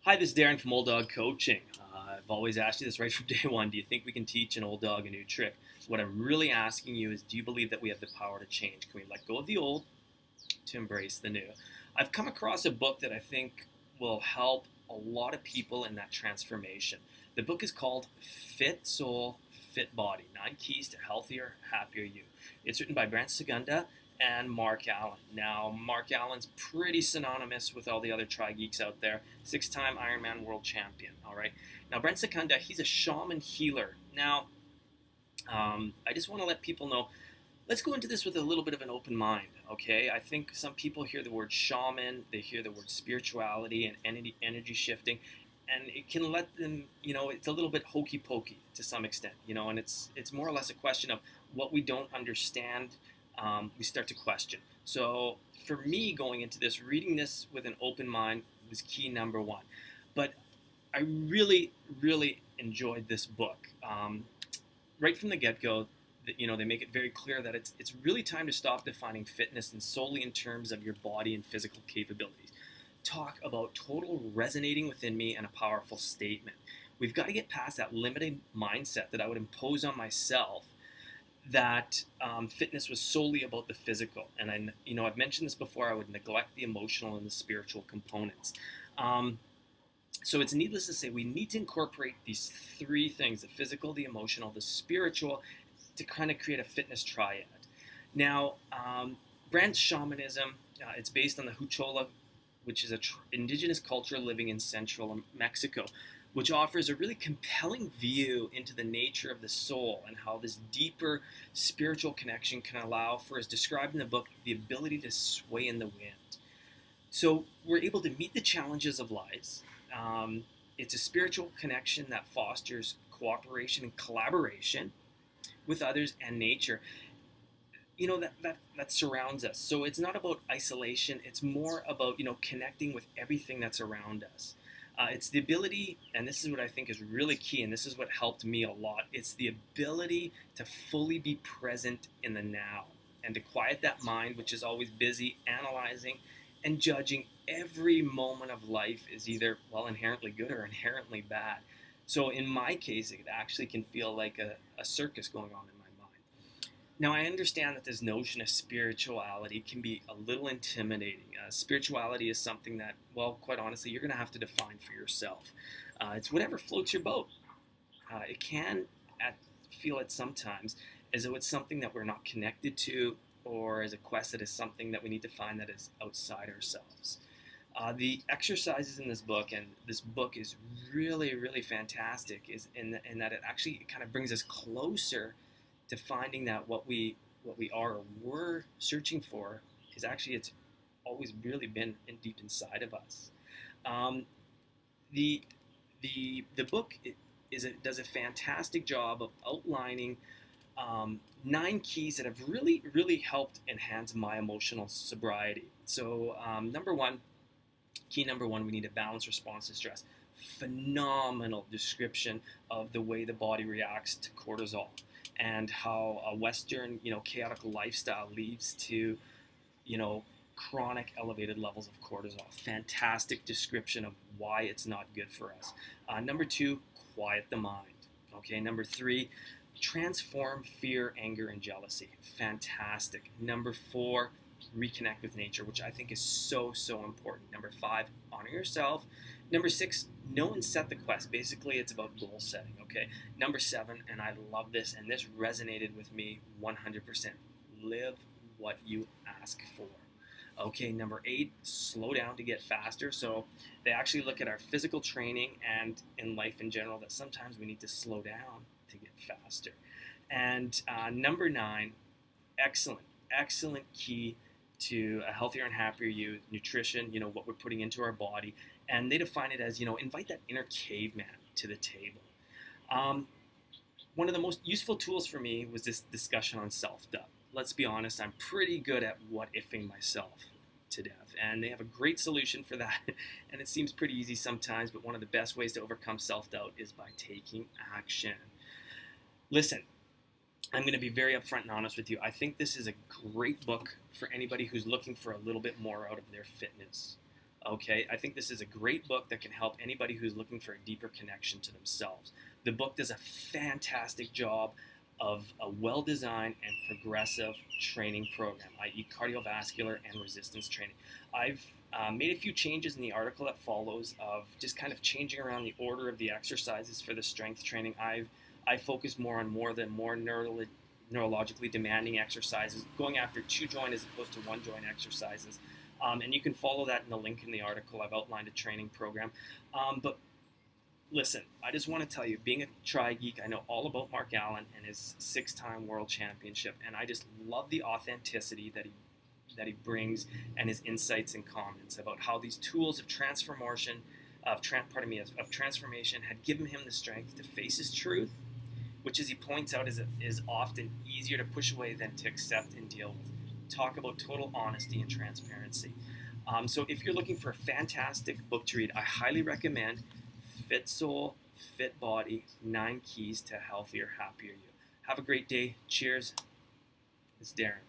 Hi, this is Darren from Old Dog Coaching. I've always asked you this right from day one. Do you think we can teach an old dog a new trick? What I'm really asking you is, do you believe that we have the power to change? Can we let go of the old to embrace the new? I've come across a book that I think will help a lot of people in that transformation. The book is called Fit Soul, Fit Body, 9 Keys to Healthier, Happier You. It's written by Brant Secunda and Mark Allen. Now, Mark Allen's pretty synonymous with all the other tri-geeks out there. 6-time Ironman world champion, all right? Now, Brant Secunda, he's a shaman healer. Now, I just want to let people know, let's go into this with a little bit of an open mind, okay? I think some people hear the word shaman, they hear the word spirituality and energy shifting, and it can let them, it's a little bit hokey pokey to some extent, and it's more or less a question of what we don't understand, we start to question. So for me, going into this, reading this with an open mind was key number one. But I really, really enjoyed this book. Right from the get-go, they make it very clear that it's really time to stop defining fitness and solely in terms of your body and physical capabilities. Talk about total resonating within me and a powerful statement. We've got to get past that limiting mindset that I would impose on myself, that fitness was solely about the physical. And I've mentioned this before, I would neglect the emotional and the spiritual components. So it's needless to say, we need to incorporate these 3 things, the physical, the emotional, the spiritual, to kind of create a fitness triad. Now, Brant's shamanism, it's based on the Huchola, which is an indigenous culture living in central Mexico, which offers a really compelling view into the nature of the soul and how this deeper spiritual connection can allow for, as described in the book, the ability to sway in the wind. So we're able to meet the challenges of life. It's a spiritual connection that fosters cooperation and collaboration with others and nature, that surrounds us. So it's not about isolation. It's more about, connecting with everything that's around us. It's the ability, and this is what I think is really key, and this is what helped me a lot. It's the ability to fully be present in the now and to quiet that mind, which is always busy analyzing and judging every moment of life is either, inherently good or inherently bad. So in my case, it actually can feel like a circus going on in my mind. Now, I understand that this notion of spirituality can be a little intimidating. Spirituality is something that, quite honestly, you're going to have to define for yourself. It's whatever floats your boat. It can feel at sometimes as though it's something that we're not connected to, or as a quest that is something that we need to find that is outside ourselves. The exercises in this book, and this book is really, really fantastic, is in that it actually kind of brings us closer to finding that what we are or we're searching for is actually, it's always really been deep inside of us. The book does a fantastic job of outlining 9 keys that have really, really helped enhance my emotional sobriety. So key number one, we need a balanced response to stress. Phenomenal description of the way the body reacts to cortisol and how a Western, chaotic lifestyle leads to, chronic elevated levels of cortisol. Fantastic description of why it's not good for us. Number 2, quiet the mind. Okay, number 3, transform fear, anger, and jealousy. Fantastic. Number 4, reconnect with nature, which I think is so, so important. Number 5, honor yourself. Number 6, know and set the quest. Basically, it's about goal setting, okay? Number 7, and I love this, and this resonated with me 100%, live what you ask for. Okay, number 8, slow down to get faster. So they actually look at our physical training and in life in general that sometimes we need to slow down to get faster. And number 9, excellent key to a healthier and happier you, nutrition, what we're putting into our body. And they define it as, invite that inner caveman to the table. One of the most useful tools for me was this discussion on self-doubt. Let's be honest, I'm pretty good at what-ifing myself to death. And they have a great solution for that. And it seems pretty easy sometimes, but one of the best ways to overcome self-doubt is by taking action. Listen, I'm going to be very upfront and honest with you. I think this is a great book for anybody who's looking for a little bit more out of their fitness. Okay, I think this is a great book that can help anybody who's looking for a deeper connection to themselves. The book does a fantastic job of a well-designed and progressive training program, i.e. cardiovascular and resistance training. I've made a few changes in the article that follows of just kind of changing around the order of the exercises for the strength training. I focus more on more neurologically demanding exercises, going after two joint as opposed to one joint exercises. And you can follow that in the link in the article. I've outlined a training program. But listen, I just want to tell you, being a Tri Geek, I know all about Mark Allen and his 6-time world championship, and I just love the authenticity that he brings and his insights and comments about how these tools of transformation, of transformation, had given him the strength to face his truth, which, as he points out, is often easier to push away than to accept and deal with. Talk about total honesty and transparency. So if you're looking for a fantastic book to read, I highly recommend Fit Soul, Fit Body, 9 Keys to Healthier, Happier You. Have a great day. Cheers. It's Darren.